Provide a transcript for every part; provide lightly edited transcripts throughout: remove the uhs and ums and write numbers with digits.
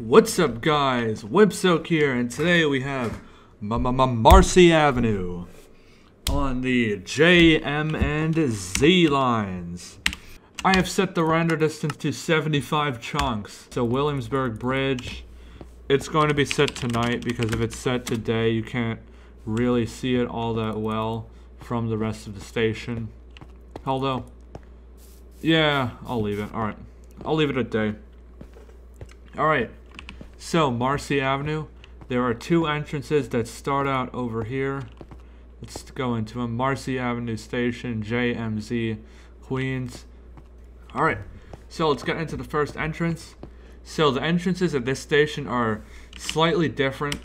What's up, guys? Whipsoak here, and today we have Marcy Avenue on the J, M, and Z lines. I have set the render distance to 75 chunks. So Williamsburg Bridge, it's going to be set tonight because if it's set today, you can't really see it all that well from the rest of the station. Although, yeah, I'll leave it. Alright, I'll leave it a day. Alright. So, Marcy Avenue, there are two entrances that start out over here. Let's go into them. Marcy Avenue Station, JMZ, Queens. Alright, so let's get into the first entrance. So, the entrances at this station are slightly different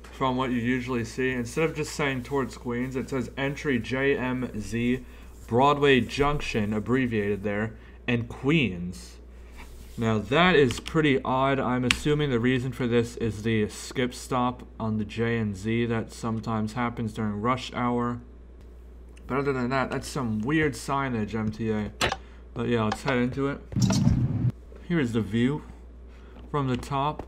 from what you usually see. Instead of just saying towards Queens, it says entry JMZ, Broadway Junction, abbreviated there, and Queens. Now that is pretty odd. I'm assuming the reason for this is the skip stop on the J and Z that sometimes happens during rush hour. But other than that, that's some weird signage, MTA. But yeah, let's head into it. Here's the view from the top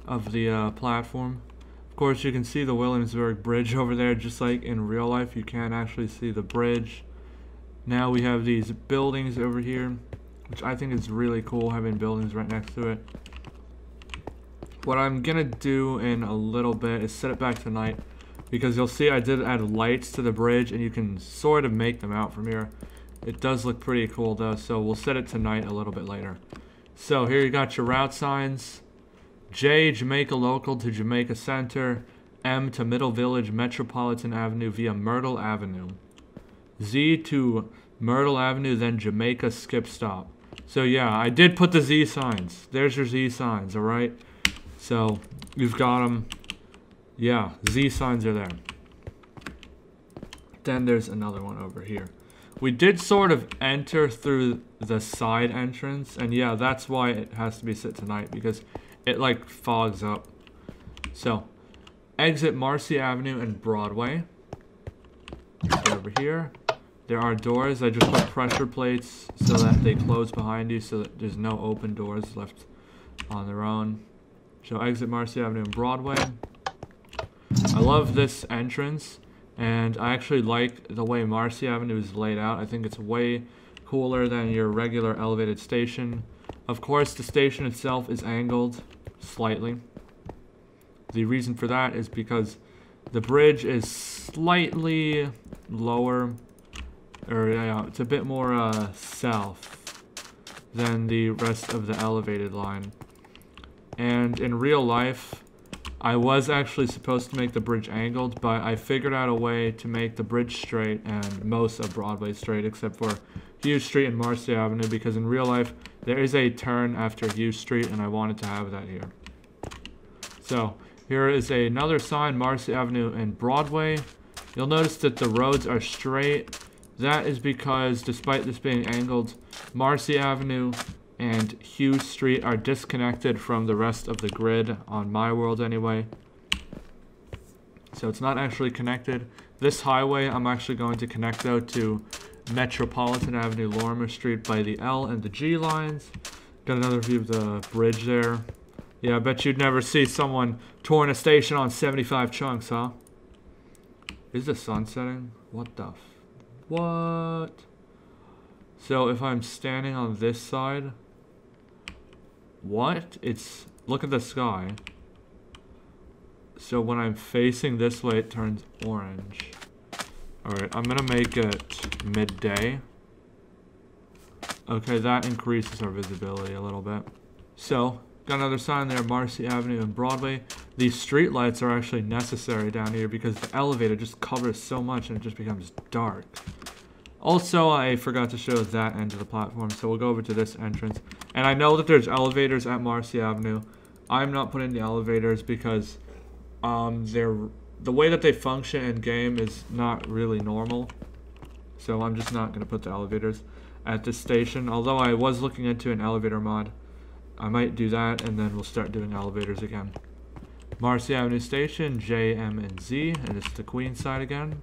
of the platform. Of course, you can see the Williamsburg Bridge over there, just like in real life. You can actually see the bridge. Now we have these buildings over here, which I think is really cool, having buildings right next to it. What I'm gonna do in a little bit is set it back to night, because you'll see I did add lights to the bridge and you can sort of make them out from here. It does look pretty cool though, so we'll set it to night a little bit later. So here you got your route signs. J, Jamaica Local to Jamaica Center. M to Middle Village Metropolitan Avenue via Myrtle Avenue. Z to Myrtle Avenue, then Jamaica skip stop. So yeah, I did put the Z signs. There's your Z signs, alright? So, you've got them. Yeah, Z signs are there. Then there's another one over here. We did sort of enter through the side entrance, and yeah, that's why it has to be set tonight, because it like fogs up. So, exit Marcy Avenue and Broadway. Over here. There are doors. I just put pressure plates so that they close behind you, so that there's no open doors left on their own. So exit Marcy Avenue and Broadway. I love this entrance, and I actually like the way Marcy Avenue is laid out. I think it's way cooler than your regular elevated station. Of course, the station itself is angled slightly. The reason for that is because the bridge is slightly lower, or it's a bit more south than the rest of the elevated line. And in real life, I was actually supposed to make the bridge angled, but I figured out a way to make the bridge straight and most of Broadway straight, except for Hughes Street and Marcy Avenue, because in real life, there is a turn after Hughes Street, and I wanted to have that here. So, here is another sign, Marcy Avenue and Broadway. You'll notice that the roads are straight. That is because, despite this being angled, Marcy Avenue and Hughes Street are disconnected from the rest of the grid, on my world anyway. So it's not actually connected. This highway I'm actually going to connect though to Metropolitan Avenue, Lorimer Street by the L and the G lines. Got another view of the bridge there. Yeah, I bet you'd never see someone touring a station on 75 chunks, huh? Is the sun setting? What the what? So if I'm standing on this side, what? It's, look at the sky. So when I'm facing this way, it turns orange. Alright, I'm gonna make it midday. Okay, that increases our visibility a little bit. So, got another sign there, Marcy Avenue and Broadway. These street lights are actually necessary down here because the elevator just covers so much and it just becomes dark. Also, I forgot to show that end of the platform, so we'll go over to this entrance. And I know that there's elevators at Marcy Avenue. I'm not putting the elevators because the way that they function in game is not really normal. So I'm just not going to put the elevators at this station. Although I was looking into an elevator mod. I might do that, and then we'll start doing elevators again. Marcy Avenue Station, J, M, and Z, and it's the Queen side again.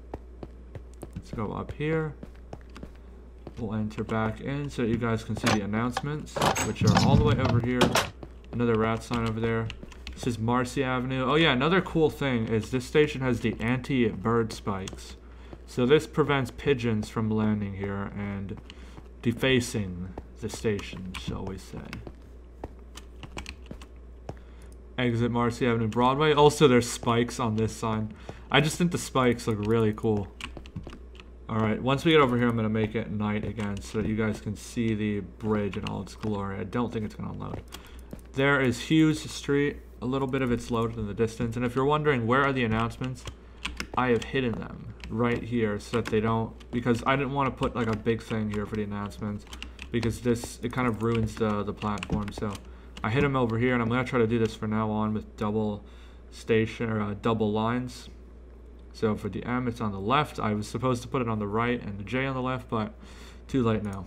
Let's go up here. We'll enter back in so you guys can see the announcements, which are all the way over here. Another route sign over there. This is Marcy Avenue. Oh yeah, another cool thing is this station has the anti-bird spikes. So this prevents pigeons from landing here and defacing the station, shall we say. Exit Marcy Avenue, Broadway. Also, there's spikes on this sign. I just think the spikes look really cool. Alright, once we get over here, I'm going to make it night again so that you guys can see the bridge in all its glory. I don't think it's going to load. There is Hughes Street. A little bit of it's loaded in the distance. And if you're wondering where are the announcements, I have hidden them right here so that they don't, because I didn't want to put like a big thing here for the announcements, because it kind of ruins the platform. So I hid them over here, and I'm going to try to do this from now on with double station or double lines. So for the M, it's on the left. I was supposed to put it on the right and the J on the left, but too late now.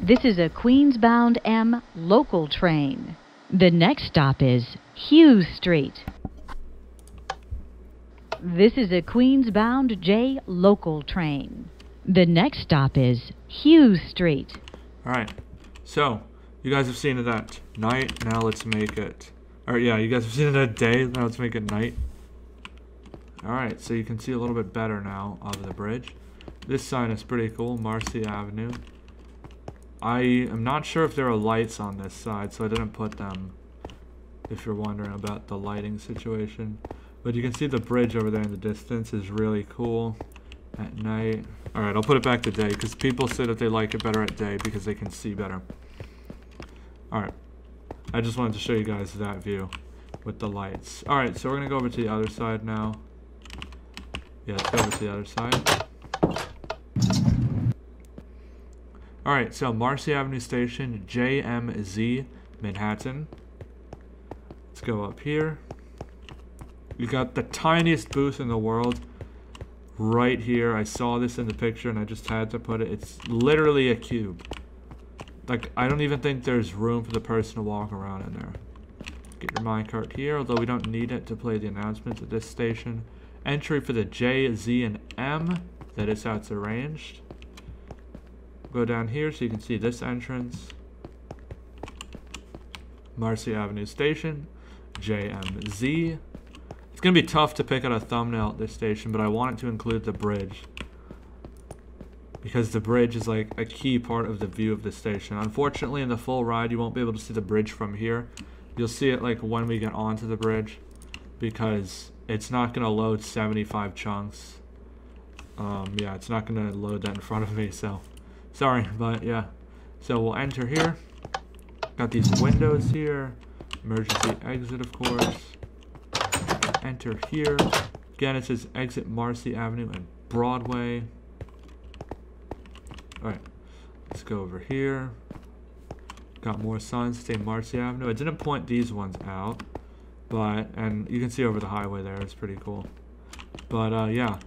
This is a Queens-bound M local train. The next stop is Hughes Street. This is a Queens-bound J local train. The next stop is Hughes Street. Alright, so you guys have seen it at night, now let's make it... Or yeah, you guys have seen it at day, now let's make it night. Alright, so you can see a little bit better now of the bridge. This sign is pretty cool, Marcy Avenue. I am not sure if there are lights on this side, so I didn't put them, if you're wondering about the lighting situation. But you can see the bridge over there in the distance is really cool at night. Alright, I'll put it back to day, because people say that they like it better at day because they can see better. Alright, I just wanted to show you guys that view with the lights. Alright, so we're going to go over to the other side now. Yeah, let's go over to the other side. Alright, so Marcy Avenue Station, JMZ, Manhattan. Let's go up here. You got the tiniest booth in the world right here. I saw this in the picture and I just had to put it. It's literally a cube. Like, I don't even think there's room for the person to walk around in there. Get your minecart here, although we don't need it to play the announcements at this station. Entry for the J, Z, and M. That is how it's arranged. Go down here so you can see this entrance. Marcy Avenue Station, JMZ. It's going to be tough to pick out a thumbnail at this station, but I wanted to include the bridge, because the bridge is like a key part of the view of the station. Unfortunately, in the full ride, you won't be able to see the bridge from here. You'll see it like when we get onto the bridge, because it's not going to load 75 chunks. Yeah, it's not going to load that in front of me, so sorry, but yeah. So we'll enter here. Got these windows here. Emergency exit, of course. Enter here. Again, it says exit Marcy Avenue and Broadway. Alright, let's go over here. Got more signs that say Marcy Avenue. I didn't point these ones out, but, and you can see over the highway there, it's pretty cool. But yeah,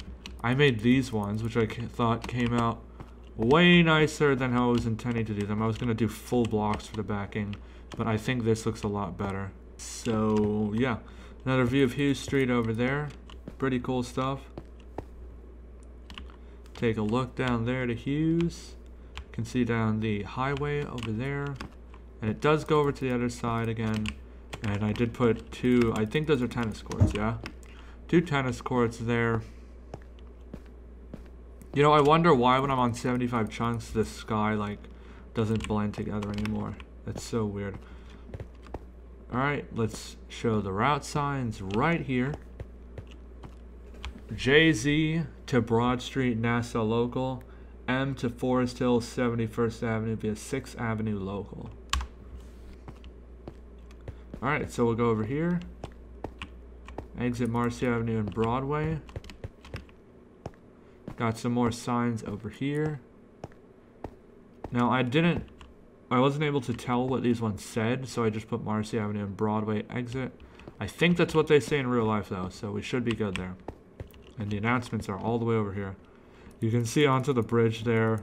I made these ones, which I thought came out way nicer than how I was intending to do them. I was going to do full blocks for the backing, but I think this looks a lot better. So yeah, another view of Hughes Street over there. Pretty cool stuff. Take a look down there to Hughes. You can see down the highway over there. And it does go over to the other side again. And I did put two, I think those are tennis courts, yeah? 2 tennis courts there. You know, I wonder why when I'm on 75 chunks, the sky, like, doesn't blend together anymore. That's so weird. Alright, let's show the route signs right here. JZ to Broad Street, Nassau Local. M to Forest Hill, 71st Avenue via 6th Avenue Local. Alright, so we'll go over here. Exit Marcy Avenue and Broadway. Got some more signs over here. Now I wasn't able to tell what these ones said, so I just put Marcy Avenue and Broadway exit. I think that's what they say in real life though, so we should be good there. And the announcements are all the way over here. You can see onto the bridge there.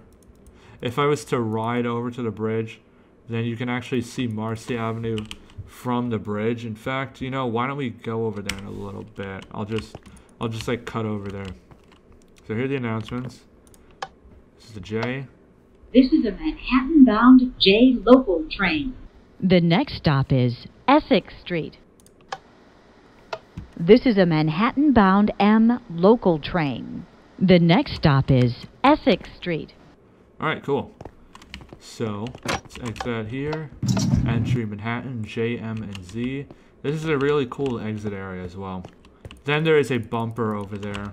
If I was to ride over to the bridge, then you can actually see Marcy Avenue from the bridge. In fact, you know, why don't we go over there in a little bit? I'll just like cut over there. So here are the announcements. This is the J. This is a Manhattan-bound J local train. The next stop is Essex Street. This is a Manhattan-bound M local train. The next stop is Essex Street. Alright, cool. So, let's exit out here. Entry Manhattan, J, M, and Z. This is a really cool exit area as well. Then there is a bumper over there.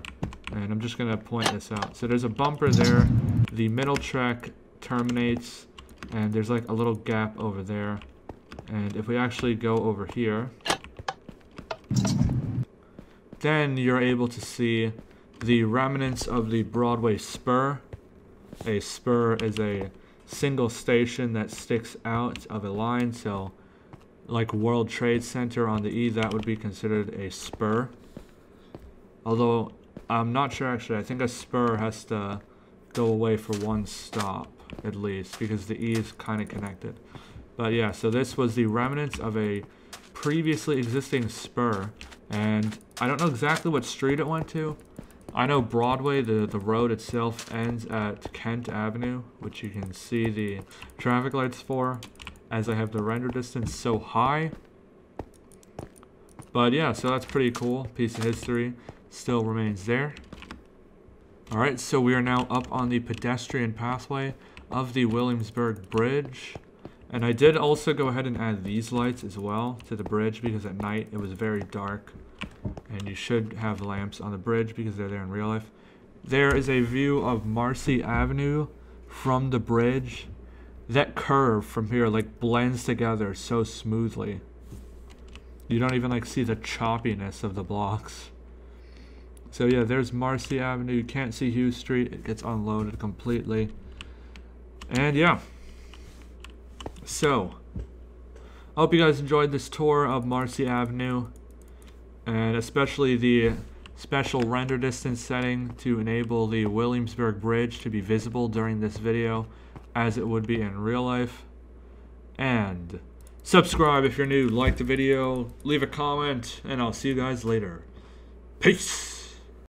And I'm just going to point this out. So there's a bumper there. The middle track terminates. And there's like a little gap over there. And if we actually go over here, then you're able to see the remnants of the Broadway Spur. A spur is a single station that sticks out of a line, so like World Trade Center on the E, that would be considered a spur. Although I'm not sure actually, I think a spur has to go away for one stop at least, because the E is kind of connected. But yeah, so this was the remnants of a previously existing spur, and I don't know exactly what street it went to. I know Broadway, the road itself, ends at Kent Avenue, which you can see the traffic lights for, as I have the render distance so high. But yeah, so that's pretty cool. Piece of history still remains there. Alright, so we are now up on the pedestrian pathway of the Williamsburg Bridge. And I did also go ahead and add these lights as well to the bridge, because at night it was very dark. And you should have lamps on the bridge because they're there in real life. There is a view of Marcy Avenue from the bridge. That curve from here like blends together so smoothly. You don't even like see the choppiness of the blocks. So yeah, there's Marcy Avenue. You can't see Hughes Street. It gets unloaded completely. And yeah. So, I hope you guys enjoyed this tour of Marcy Avenue. And especially the special render distance setting to enable the Williamsburg Bridge to be visible during this video as it would be in real life. And subscribe if you're new, like the video, leave a comment, and I'll see you guys later. Peace!